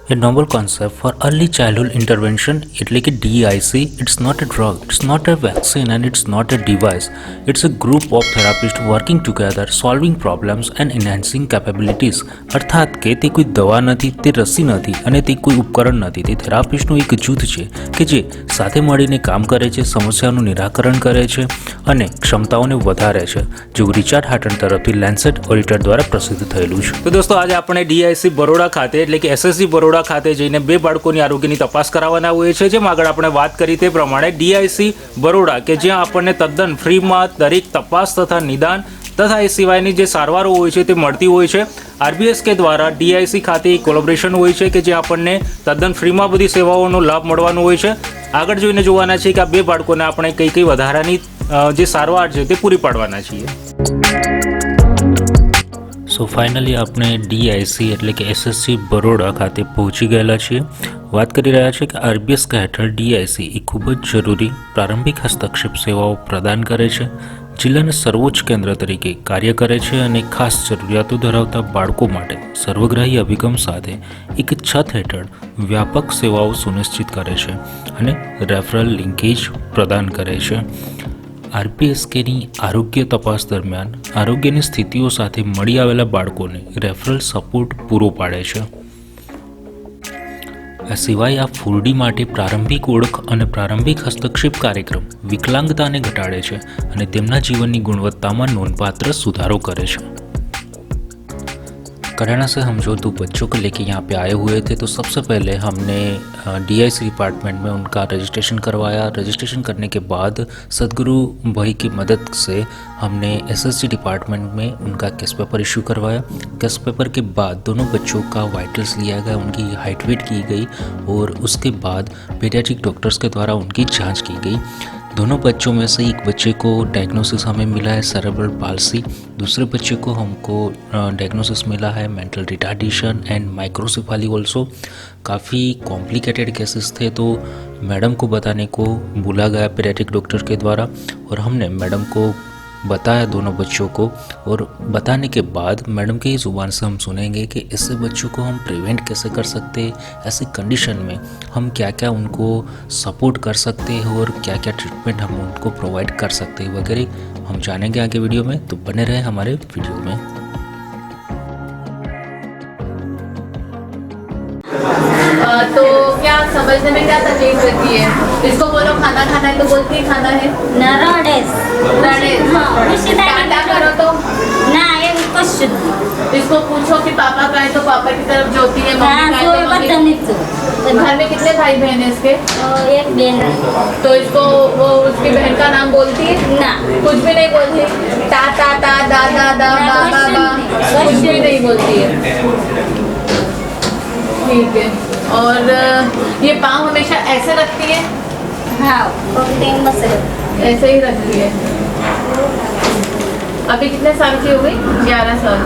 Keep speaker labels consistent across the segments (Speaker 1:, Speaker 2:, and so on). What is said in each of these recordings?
Speaker 1: A novel concept for early childhood intervention એટલે કે DIC. It's not a drug, it's not a vaccine and it's not a device. It's a group of therapists working together, solving problems and enhancing capabilities. અર્થાત કે તે કોઈ દવા નથી, તે રસી નથી અને તે કોઈ ઉપકરણ નથી. તે થેરાપિસ્ટનું એક જૂથ છે કે જે સાથે મળીને કામ કરે છે, સમસ્યાનું નિરાકરણ કરે છે અને ક્ષમતાઓને વધારે છે, જેવું રિચાર્ડ હાટન તરફથી લેન્સેટ ઓડિટર દ્વારા પ્રસિદ્ધ થયેલું છે. તો દોસ્તો આજે આપણે DIC બરોડા ખાતે એટલે કે SSC બરોડા ખાતે જઈને બે બાળકોની આરોગ્યની તપાસ કરાવવાના હોઈએ છીએ. જેમ આગળ આપણે વાત કરી તે પ્રમાણે DIC બરોડા કે જ્યાં આપણને તદ્દન ફ્રીમાં દરેક તપાસ તથા નિદાન તથા એ સિવાયની જે સારવારો હોય છે તે મળતી હોય છે. RBSK દ્વારા DIC ખાતે એક કોલેબોરેશન હોય છે કે જે આપણને તદ્દન ફ્રીમાં બધી સેવાઓનો લાભ મળવાનો હોય છે. આગળ જોઈને જોવાના છે કે આ બે બાળકોને આપણે કઈ કઈ વધારાની જે સારવાર છે તે પૂરી પાડવાના છીએ. સો ફાઇનલી આપણે DIC એટલે કે SSC બરોડા ખાતે પહોંચી ગયેલા છીએ. વાત કરી રહ્યા છીએ કે RBSK હેઠળ DIC એ ખૂબ જ જરૂરી પ્રારંભિક હસ્તક્ષેપ સેવાઓ પ્રદાન કરે છે, જિલ્લાના સર્વોચ્ચ કેન્દ્ર તરીકે કાર્ય કરે છે અને ખાસ જરૂરિયાતો ધરાવતા બાળકો માટે સર્વગ્રાહી અભિગમ સાથે એક છત હેઠળ વ્યાપક સેવાઓ સુનિશ્ચિત કરે છે અને રેફરલ લિંકેજ પ્રદાન કરે છે. RBSKની આરોગ્ય તપાસ દરમિયાન આરોગ્યની સ્થિતિઓ સાથે મળી આવેલા બાળકોને રેફરલ સપોર્ટ પૂરો પાડે છે. આ સિવાય આ ફૂરડી માટે પ્રારંભિક ઓળખ અને પ્રારંભિક હસ્તક્ષેપ કાર્યક્રમ વિકલાંગતાને ઘટાડે છે અને તેમના જીવનની ગુણવત્તામાં નોંધપાત્ર સુધારો કરે છે. कराना से हम जो 2 बच्चों को लेके यहाँ पे आए हुए थे, तो सबसे पहले हमने DIC डिपार्टमेंट में उनका रजिस्ट्रेशन करवाया. रजिस्ट्रेशन करने के बाद सदगुरु भाई की मदद से हमने SSC डिपार्टमेंट में उनका केस पेपर इशू करवाया. केस पेपर के बाद दोनों बच्चों का वाइटल्स लिया गया, उनकी हाइट वेट की गई और उसके बाद पीडियाट्रिक डॉक्टर्स के द्वारा उनकी जाँच की गई. दोनों बच्चों में से एक बच्चे को डायग्नोसिस हमें मिला है सेरेब्रल पाल्सी, दूसरे बच्चे को हमको डायग्नोसिस मिला है mental retardation and microcephaly also. काफ़ी कॉम्प्लिकेटेड केसेस थे, तो मैडम को बताने को बोला गया पीडियाट्रिक डॉक्टर के द्वारा और हमने मैडम को बताया दोनों बच्चों को. और बताने के बाद मैडम की ज़ुबान से हम सुनेंगे कि इससे बच्चों को हम प्रिवेंट कैसे कर सकते हैं, ऐसी कंडीशन में हम क्या क्या उनको सपोर्ट कर सकते हैं और क्या क्या ट्रीटमेंट हम उनको प्रोवाइड कर सकते हैं वगैरह हम जानेंगे आगे वीडियो में. तो बने रहे हमारे वीडियो में.
Speaker 2: तो क्या समझने में क्या तकलीफ रहती है? इसको बोलो खाना खाना है तो बोलती है खाना है टाटा करो तो इसको पूछो कि पापा का है तो पापा की तरफ जोती है, मम्मी का है तो मम्मी. घर में कितने भाई बहन है इसके?
Speaker 3: एक बहन.
Speaker 2: तो इसको वो उसकी बहन का नाम बोलती है
Speaker 3: ना,
Speaker 2: कुछ भी नहीं बोलती. ता ता ता दा दा दा बा बा बा कुछ भी नहीं बोलती है. ठीक है. और ये पाँव हमेशा ऐसे रखती है?
Speaker 3: हाँ, बस
Speaker 2: ऐसे ही रखती है. अभी कितने साल की हो गई? 11 साल.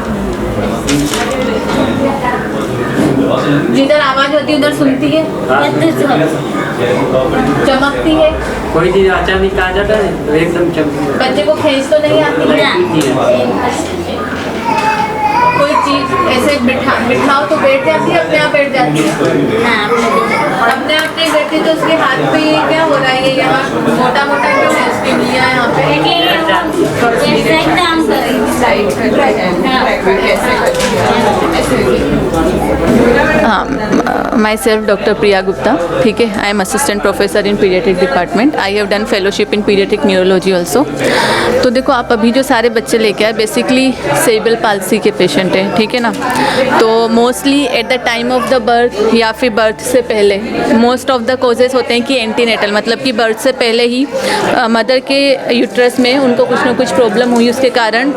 Speaker 2: जिधर आवाज होती है उधर सुनती है, चमकती है.
Speaker 4: कोई चीज अचानक आ जाता है तो एकदम चमकती है.
Speaker 2: बच्चे को खींच तो नहीं आती है? कोई चीज ऐसे बिठाओ तो बैठ जाती है, अपने आप बैठ जाती है? अपने आप नहीं बैठती तो उसके हाथ पे क्या हो रहा है? ये यहाँ मोटा मोटा क्यों है उसकी मियाँ यहाँ पे? माई सेल्फ डॉक्टर प्रिया गुप्ता. ठीक है, I am assistant professor in paediatric department. I have done fellowship in paediatric neurology also. तो देखो आप अभी जो सारे बच्चे लेके आए बेसिकली सेरेब्रल पाल्सी के पेशेंट हैं, ठीक है ना. तो mostly at the time of the birth या फिर बर्थ से पहले मोस्ट ऑफ द कॉजेज़ होते हैं कि एंटीनेटल, मतलब कि बर्थ से पहले ही मदर के यूट्रस में उनको कुछ ना कुछ प्रॉब्लम हुई, उसके कारण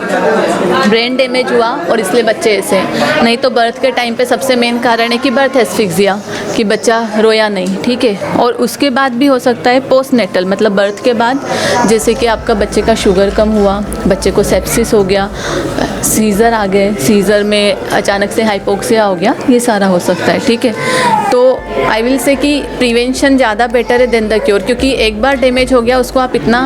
Speaker 2: ब्रेन डैमेज हुआ और इसलिए बच्चे ऐसे. नहीं तो बर्थ के टाइम पे सबसे मेन कारण है कि बर्थ एस्फिक्सिया, कि बच्चा रोया नहीं, ठीक है। और उसके बाद भी हो सकता है पोस्ट नेटल, मतलब बर्थ के बाद, जैसे कि आपका बच्चे का शुगर कम हुआ, बच्चे को सेप्सिस हो गया, सीज़र आ गए, सीज़र में अचानक से हाइपोक्सिया हो गया, ये सारा हो सकता है, ठीक है। तो आई विल से कि प्रिवेंशन ज़्यादा बेटर है देन द क्योर, क्योंकि एक बार डैमेज हो गया उसको आप इतना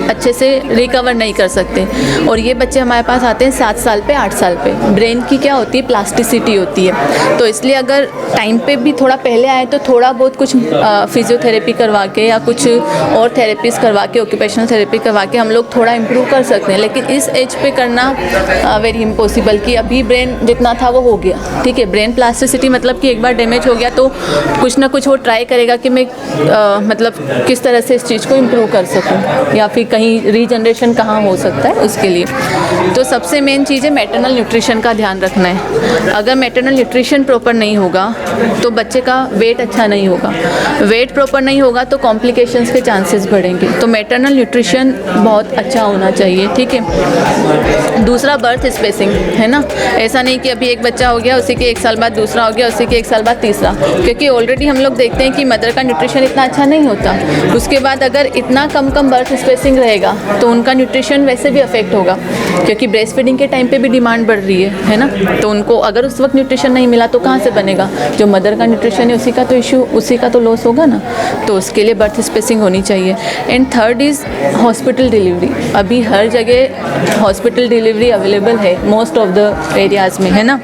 Speaker 2: अच्छे से रिकवर नहीं कर सकते। और ये बच्चे हमारे पास आते हैं 7 साल पे, 8 साल पे। ब्रेन की क्या होती है, प्लास्टिसिटी होती है, तो इसलिए अगर टाइम पे भी थोड़ा पहले आए तो थोड़ा बहुत कुछ फिजियोथेरेपी करवा के या कुछ और थेरेपीज करवा के, ऑक्यूपेशनल थेरेपी करवा के हम लोग थोड़ा इम्प्रूव कर सकते हैं। लेकिन इस एज पे करना वेरी इम्पॉसिबल, कि अभी ब्रेन जितना था वो हो गया, ठीक है। ब्रेन प्लास्टिसिटी मतलब कि एक बार डैमेज हो गया तो कुछ ना कुछ वो ट्राई करेगा कि मैं मतलब किस तरह से इस चीज़ को इम्प्रूव कर सकूं, या फिर कहीं रीजनरेशन कहाँ हो सकता है उसके लिए। तो सबसे मेन चीज़ है मैटरनल न्यूट्रिशन का ध्यान रखना है। अगर मैटरनल न्यूट्रिशन प्रॉपर नहीं होगा तो बच्चे का वेट अच्छा नहीं होगा, वेट प्रॉपर नहीं होगा तो कॉम्प्लिकेशंस के चांसेस बढ़ेंगे। तो मैटरनल न्यूट्रिशन बहुत अच्छा होना चाहिए, ठीक है। दूसरा बर्थ स्पेसिंग है ना, ऐसा नहीं कि अभी एक बच्चा हो गया उसी के 1 साल बाद दूसरा हो गया, उसी के 1 साल बाद तीसरा, क्योंकि ऑलरेडी हम लोग देखते हैं कि मदर का न्यूट्रिशन इतना अच्छा नहीं होता। उसके बाद अगर इतना कम बर्थ स्पेसिंग रहेगा तो उनका न्यूट्रिशन वैसे भी अफेक्ट होगा, क्योंकि ब्रेस्ट फीडिंग के टाइम पे भी डिमांड बढ़ रही है ना। तो उनको अगर उस वक्त न्यूट्रिशन नहीं मिला तो कहाँ से बनेगा, जो मदर का न्यूट्रिशन है उसी का तो इशू, उसी का तो लॉस होगा ना। तो उसके लिए बर्थ स्पेसिंग होनी चाहिए। And third is hospital delivery. अभी हर जगह हॉस्पिटल डिलीवरी अवेलेबल है मोस्ट ऑफ द एरियाज़ में, है ना।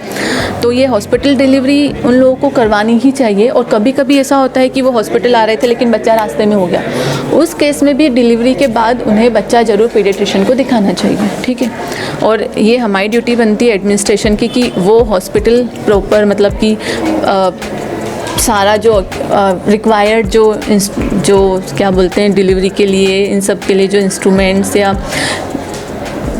Speaker 2: तो ये हॉस्पिटल डिलीवरी उन लोगों को करवानी ही चाहिए। और कभी कभी ऐसा होता है कि वो हॉस्पिटल आ रहे थे लेकिन बच्चा रास्ते में हो गया, उस केस में भी डिलीवरी के बाद उन्हें बच्चा ज़रूर पीडियाट्रिशियन को दिखाना चाहिए, ठीक है। और ये हमारी ड्यूटी बनती है एडमिनिस्ट्रेशन की कि वो हॉस्पिटल प्रॉपर, मतलब कि सारा जो रिक्वायर्ड जो क्या बोलते हैं डिलीवरी के लिए, इन सब के लिए जो इंस्ट्रूमेंट्स या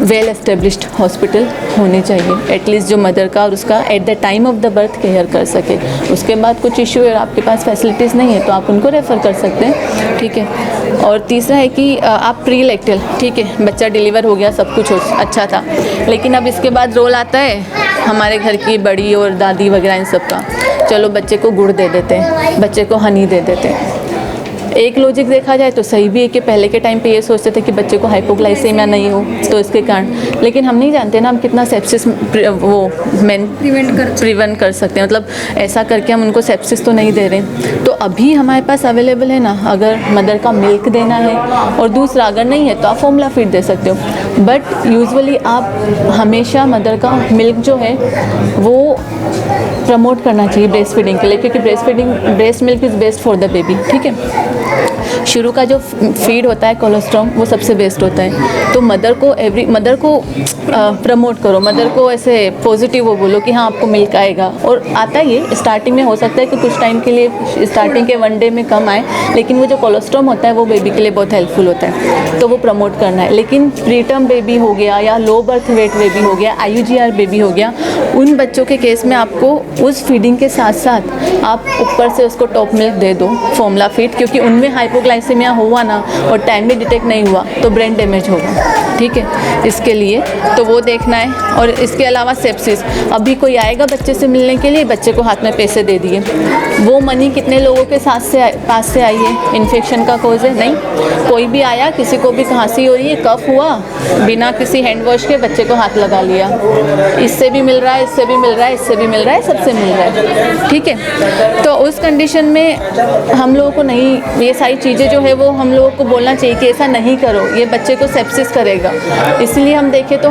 Speaker 2: वेल एस्टेब्लिश्ड हॉस्पिटल होने चाहिए, एटलीस्ट जो मदर का और उसका at the time of the birth care कर सके। उसके बाद कुछ इशू है, आपके पास फैसिलिटीज़ नहीं है तो आप उनको रेफ़र कर सकते हैं, ठीक है। और तीसरा है कि आप प्री लेक्टल, ठीक है, बच्चा डिलीवर हो गया, सब कुछ अच्छा था, लेकिन अब इसके बाद रोल आता है हमारे घर की बड़ी और दादी वगैरह इन सब का, चलो बच्चे को गुड़ दे देते हैं, बच्चे को हनी दे देते हैं। एक लॉजिक देखा जाए तो सही भी है कि पहले के टाइम पे ये सोचते थे कि बच्चे को हाइपोग्लाइसेमिया नहीं हो तो इसके कारण, लेकिन हम नहीं जानते ना हम कितना सेप्सिस वो प्रिवेंट कर सकते हैं, मतलब ऐसा करके हम उनको सेप्सिस तो नहीं दे रहे। तो अभी हमारे पास अवेलेबल है ना, अगर मदर का मिल्क देना है, और दूसरा अगर नहीं है तो आप फॉर्मूला फीड दे सकते हो। बट यूजुअली आप हमेशा मदर का मिल्क जो है वो प्रमोट करना चाहिए ब्रेस्ट फीडिंग के लिए, क्योंकि breast milk is best for the baby, ठीक है। शुरू का जो फीड होता है कोलोस्ट्रॉम वो सबसे बेस्ट होता है। तो मदर को प्रमोट करो, मदर को ऐसे पॉजिटिव वो बोलो कि हाँ आपको मिल्क आएगा, और आता ही है। स्टार्टिंग में हो सकता है कि कुछ टाइम के लिए स्टार्टिंग के 1 डे में कम आए, लेकिन वो जो कोलोस्ट्रॉम होता है वो बेबी के लिए बहुत हेल्पफुल होता है, तो वो प्रमोट करना है। लेकिन प्रीटर्म बेबी हो गया या लो बर्थ वेट बेबी हो गया, IUGR बेबी हो गया, उन बच्चों के केस में आपको उस फीडिंग के साथ साथ आप ऊपर से उसको टॉप मिल्क दे दो, फॉर्मूला फीड, क्योंकि उनमें हाइपोग्लाइसेमिया हुआ ना और टाइमली डिटेक्ट नहीं हुआ तो ब्रेन डैमेज होगा, ठीक है। इसके लिए तो वो देखना है। और इसके अलावा सेप्सिस, अभी कोई आएगा बच्चे से मिलने के लिए, बच्चे को हाथ में पैसे दे दिए, वो मनी कितने लोगों के पास से आई है, इन्फेक्शन का कोज है नहीं, कोई भी आया, किसी को भी खांसी हो रही है, कफ हुआ, बिना किसी हैंड वॉश के बच्चे को हाथ लगा लिया, इससे भी मिल रहा है, इससे भी मिल रहा है, इससे भी मिल रहा है, सबसे मिल रहा है, ठीक है। तो उस कंडीशन में हम लोगों को नहीं, ये सारी चीज़ें जो है वो हम लोगों को बोलना चाहिए कि ऐसा नहीं करो, ये बच्चे को सेप्सिस करेगा। इसलिए हम देखें तो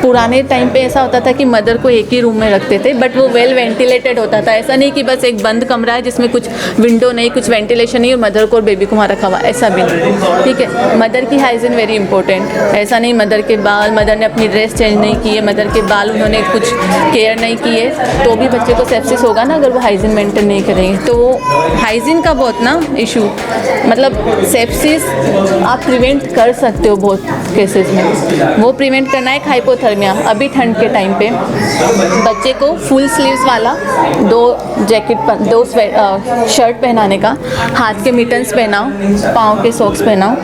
Speaker 2: पुराने टाइम पे ऐसा होता था कि मदर को एक ही रूम में रखते थे, बट वो वेल वेंटिलेटेड होता था, ऐसा नहीं कि बस एक बंद कमरा है जिसमें कुछ विंडो नहीं, कुछ वेंटिलेशन नहीं और मदर को और बेबी को वहाँ रखा हुआ, ऐसा भी नहीं, ठीक है। मदर की हाइजीन वेरी इंपॉर्टेंट, ऐसा नहीं मदर के बाल, मदर ने अपनी ड्रेस चेंज नहीं की है, मदर के बाल उन्होंने कुछ केयर नहीं की है, तो भी बच्चे को सेप्सिस होगा ना अगर वो हाइजीन मेंटेन नहीं करेंगे। तो वो हाइजीन का बहुत ना इशू मतलब सेप्सिस आप प्रिवेंट कर सकते हो बहुत केसेस में। वो प्रिवेंट करना है हाइपोथर्मिया। अभी ठंड के टाइम पे बच्चे को फुल स्लीव्स वाला 2 शर्ट पहनाने का, हाथ के मिटन्स पहनाओ, पाँव के सॉक्स पहनाओ,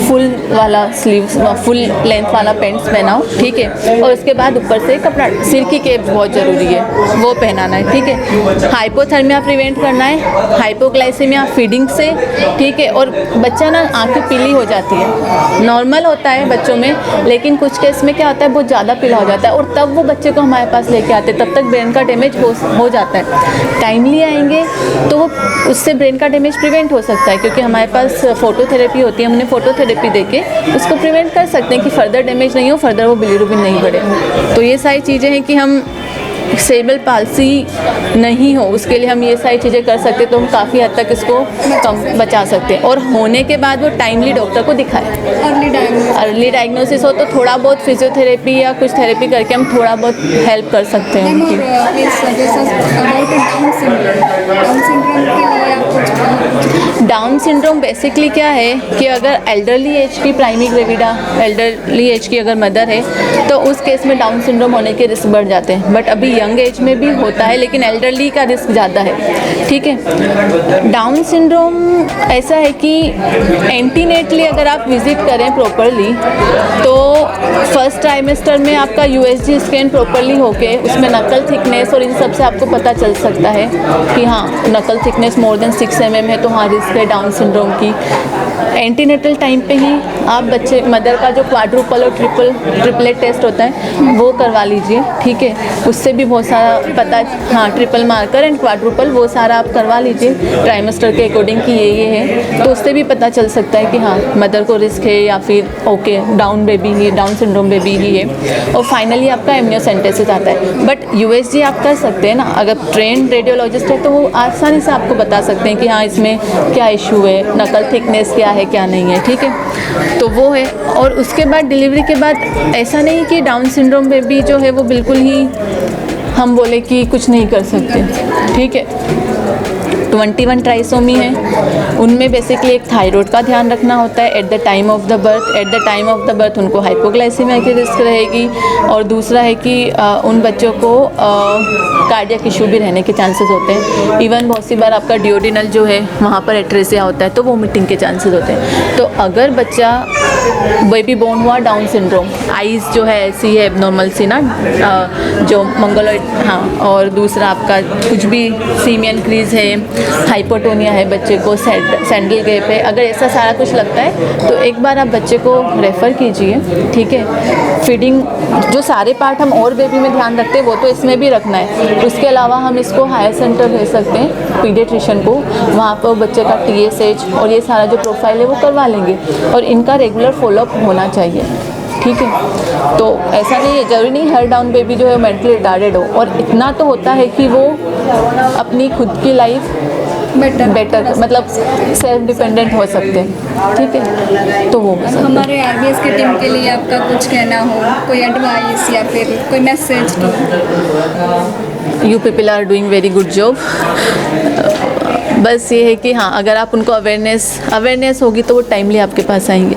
Speaker 2: फुल वाला स्लीव्स फुल लेंथ वाला पेंट्स पहनाओ, ठीक है। और उसके बाद ऊपर से कपड़ा, सिर की कैप बहुत ज़रूरी है, वो पहनाना है, ठीक है। हाइपोथर्मिया प्रिवेंट करना है, हाइपोग्लाइसेमिया फीडिंग से, ठीक है। और बच्चा ना आंखें पीली हो जाती है, नॉर्मल होता है बच्चों में, लेकिन कुछ केस में क्या होता है बहुत ज़्यादा पीला हो जाता है और तब वो बच्चे को हमारे पास लेके आते हैं, तब तक ब्रेन का डैमेज हो जाता है। टाइमली आएंगे तो वो उससे ब्रेन का डैमेज प्रिवेंट हो सकता है, क्योंकि हमारे पास फोटोथेरेपी होती है, हमने फोटोथेरेपी देके उसको प्रिवेंट कर सकते हैं कि फर्दर डैमेज नहीं हो, फर्दर वो बिलीरुबिन नहीं बढ़े। तो ये सारी चीज़ें हैं कि हम सेरेब्रल पाल्सी नहीं हो उसके लिए हम ये सारी चीज़ें कर सकते हैं, तो हम काफ़ी हद तक इसको कम बचा सकते हैं। और होने के बाद वो टाइमली डॉक्टर को दिखाएं। अर्ली डायग्नोसिस हो तो थोड़ा बहुत फिजियोथेरेपी या कुछ थेरेपी करके हम थोड़ा बहुत हेल्प कर सकते हैं उनकी। डाउन सिंड्रोम बेसिकली क्या है कि अगर एल्डरली एज की प्राइमरी ग्रेविडा, एल्डरली एज की अगर मदर है तो उस केस में डाउन सिंड्रोम होने के रिस्क बढ़ जाते हैं। बट अभी यंग एज में भी होता है, लेकिन एल्डरली का रिस्क ज़्यादा है, ठीक है। डाउन सिंड्रोम ऐसा है कि एंटीनेटली अगर आप विजिट करें प्रॉपरली तो फर्स्ट ट्राइमेस्टर में आपका USG स्कैन प्रॉपरली होके उसमें नकल थिकनेस और इन सब से आपको पता चल सकता है कि हाँ नकल थिकनेस मोर देन 6 mm है तो हाँ रिस्क है डाउन सिंड्रोम की। एंटीनेटल टाइम पे ही आप बच्चे मदर का जो क्वाड्रुपल और ट्रिपलेट टेस्ट होता है वो करवा लीजिए, ठीक है। उससे भी बहुत सारा पता, हाँ ट्रिपल मार्कर एंड क्वाड्रुपल वो सारा आप करवा लीजिए ट्राइमेस्टर के अकॉर्डिंग कि ये है, तो उससे भी पता चल सकता है कि हाँ मदर को रिस्क है या फिर ओके डाउन बेबी ही, डाउन सिंड्रोम बेबी ही है। और फाइनली आपका एम्नियोसेंटेसिस आता है। बट USG आप कर सकते हैं ना, अगर ट्रेन रेडियोलॉजिस्ट है तो वो आसानी से आपको बता सकते हैं कि हाँ इसमें क्या इशू है, नकल थिकनेस क्या है क्या नहीं है, ठीक है। तो वो है। और उसके बाद डिलीवरी के बाद ऐसा नहीं कि डाउन सिंड्रोम बेबी जो है वो बिल्कुल ही हम बोले कि कुछ नहीं कर सकते, ठीक है। 21 ट्राइसोमी है, उनमें बेसिकली एक थायराइड का ध्यान रखना होता है at the time of the birth. At the time of the birth उनको हाइपोग्लाइसीमिया की रिस्क रहेगी। और दूसरा है कि उन बच्चों को कार्डियक इशू भी रहने के चांसेस होते हैं। इवन बहुत सी बार आपका डिओडिनल जो है वहाँ पर एट्रेसिया होता है तो वोमिटिंग के चांसेस होते हैं। तो अगर बच्चा बेबी बोर्न हुआ डाउन सिंड्रोम, आइज़ जो है ऐसी है एबनॉर्मल सी ना, जो मंगोलॉइड, हाँ, और दूसरा आपका कुछ भी सीमियन क्रीज है, हाइपोटोनिया है बच्चे को, सैंडल गैप है, अगर ऐसा सारा कुछ लगता है तो एक बार आप बच्चे को रेफ़र कीजिए, ठीक है। फीडिंग जो सारे पार्ट हम और बेबी में ध्यान रखते हैं वो तो इसमें भी रखना है। उसके अलावा हम इसको हायर सेंटर भेज सकते हैं पीडियाट्रिशियन को, वहाँ पर बच्चे का TSH और ये सारा जो प्रोफाइल है वो करवा लेंगे। और इनका रेगुलर फॉलोअप होना चाहिए, ठीक है। तो ऐसा नहीं है, ज़रूरी नहीं हर डाउन बेबी जो है मेंटली रिटार्डेड हो, और इतना तो होता है कि वो अपनी खुद की लाइफ बेटर मतलब सेल्फ डिपेंडेंट हो सकते हैं, ठीक है। तो वो
Speaker 5: हमारे RBS की टीम के लिए आपका कुछ कहना हो, कोई एडवाइस या फिर कोई मैसेज तो?
Speaker 2: You people are doing very good job. बस ये है कि हाँ अगर आप उनको अवेयरनेस होगी तो वो टाइमली आपके पास आएंगे,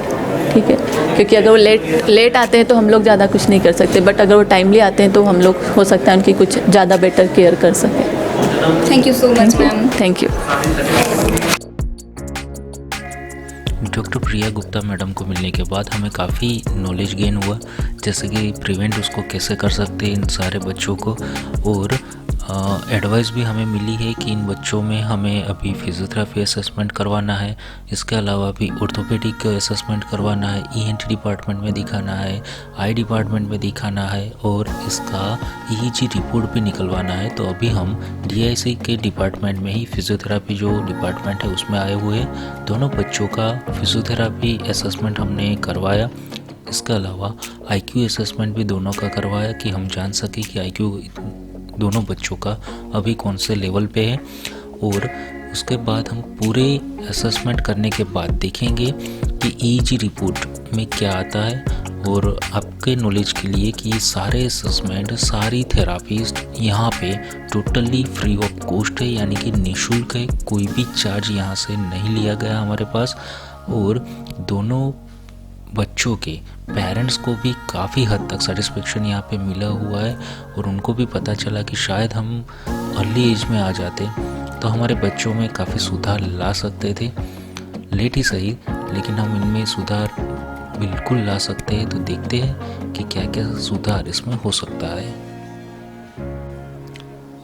Speaker 2: ठीक है। क्योंकि अगर वो लेट आते हैं तो हम लोग ज़्यादा कुछ नहीं कर सकते, बट अगर वो टाइमली आते हैं तो हम लोग हो सकता है उनकी कुछ ज़्यादा बेटर केयर कर सकें।
Speaker 5: Thank you so much ma'am.
Speaker 2: Thank you.
Speaker 1: Doctor Priya Gupta madam को मिलने के बाद हमें काफ़ी नॉलेज गेन हुआ, जैसे कि प्रिवेंट उसको कैसे कर सकते हैं इन सारे बच्चों को। और एडवाइस भी हमें मिली है कि इन बच्चों में हमें अभी फिजियोथेरेपी असेसमेंट करवाना है, इसके अलावा भी ऑर्थोपेडिक असेसमेंट करवाना है, ENT डिपार्टमेंट में दिखाना है, आई डिपार्टमेंट में दिखाना है, और इसका EEG रिपोर्ट भी निकलवाना है। तो अभी हम DIC के डिपार्टमेंट में ही फिजियोथेरेपी जो डिपार्टमेंट है उसमें आए हुए हैं। दोनों बच्चों का फिजियोथेरेपी असेसमेंट हमने करवाया। इसके अलावा IQ असेसमेंट भी दोनों का करवाया कि हम जान सकें कि IQ दोनों बच्चों का अभी कौन से लेवल पे है। और उसके बाद हम पूरे असेसमेंट करने के बाद देखेंगे कि EEG रिपोर्ट में क्या आता है और आपके नॉलेज के लिए कि ये सारे असेसमेंट, सारी थेरापीस्ट यहाँ पे टोटली फ्री ऑफ कॉस्ट है, यानी कि निःशुल्क है। कोई भी चार्ज यहाँ से नहीं लिया गया हमारे पास। और दोनों बच्चों के पेरेंट्स को भी काफ़ी हद तक सेटिस्फेक्शन यहाँ पे मिला हुआ है और उनको भी पता चला कि शायद हम अर्ली एज में आ जाते तो हमारे बच्चों में काफ़ी सुधार ला सकते थे। लेट ही सही, लेकिन हम इनमें सुधार बिल्कुल ला सकते हैं। तो देखते हैं कि क्या क्या सुधार इसमें हो सकता है।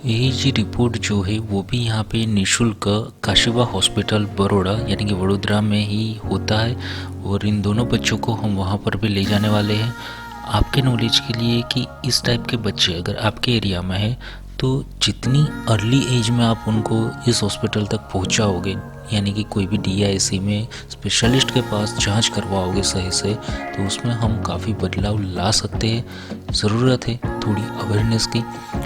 Speaker 1: EEG रिपोर्ट जो है वो भी यहाँ पे निःशुल्क काशीबा हॉस्पिटल बड़ौदा यानी कि वडोदरा में ही होता है और इन दोनों बच्चों को हम वहाँ पर भी ले जाने वाले हैं। आपके नॉलेज के लिए कि इस टाइप के बच्चे अगर आपके एरिया में है तो जितनी अर्ली एज में आप उनको इस हॉस्पिटल तक पहुंचाओगे, यानी कि कोई भी DIC में स्पेशलिस्ट के पास जांच करवाओगे सही से, तो उसमें हम काफ़ी बदलाव ला सकते हैं। ज़रूरत है थोड़ी अवेयरनेस की।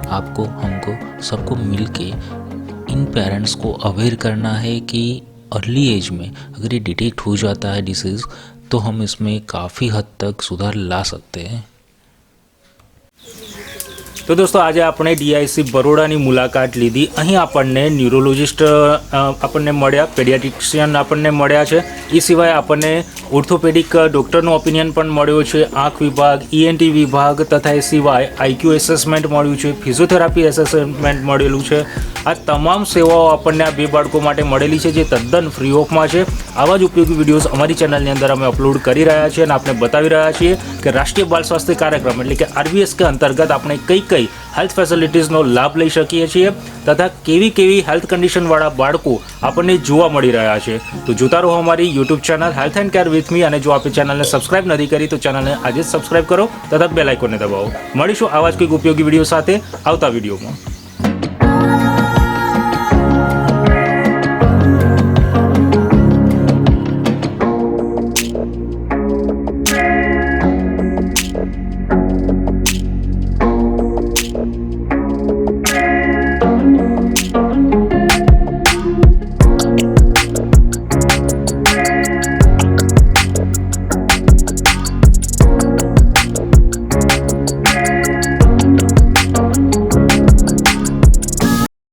Speaker 1: आपको, हमको, सबको मिल के इन पेरेंट्स को अवेयर करना है कि अर्ली एज में अगर ये डिटेक्ट हो जाता है डिसीज़ तो हम इसमें काफ़ी हद तक सुधार ला सकते हैं।
Speaker 6: तो दोस्तों आज आपने DIC बड़ौदाની મુલાકાત લીધી। અહીં આપણને ન્યુરોલોજિસ્ટ આપણને મળ્યા, પેડિયાટ્રિશિયન આપણને મળ્યા છે। એ સિવાય આપણને ઓર્થોપેડિક ડૉક્ટરનો ઓપિનિયન પણ મળ્યો છે, આંખ વિભાગ, ENT વિભાગ તથા એ સિવાય IQ એસેસમેન્ટ મળ્યું છે, ફિઝિયોથેરાપી એસેસમેન્ટ મળેલું છે। આ તમામ સેવાઓ આપણને આ બે બાળકો માટે મળેલી છે જે તદ્દન ફ્રી ઓફમાં છે। આવા જ ઉપયોગી વિડીયોઝ અમારી ચેનલની અંદર અમે અપલોડ કરી રહ્યા છીએ અને આપણે બતાવી રહ્યા છીએ કે રાષ્ટ્રીય બાળ સ્વાસ્થ્ય કાર્યક્રમ એટલે કે RBS के अंतर्गत આપણે કઈ हेल्थ फेसिलिटीज़નો લાભ લઈ શકીએ છીએ તથા કેવી हेल्थ कंडीशनवाળા બાળકો આપણને જોવા મળી રહ્યા છે। તો જોતા રહો અમારી YouTube channel health and care with me. અને જો આપે ચેનલને સબસ્ક્રાઇબ નથી કરી તો ચેનલને આજે જ સબસ્ક્રાઇબ કરો તથા બેલ આઇકોનને દબાવો। મળીશું આવા જ કંઈક ઉપયોગી વિડીયો સાથે આવતા વિડીયોમાં।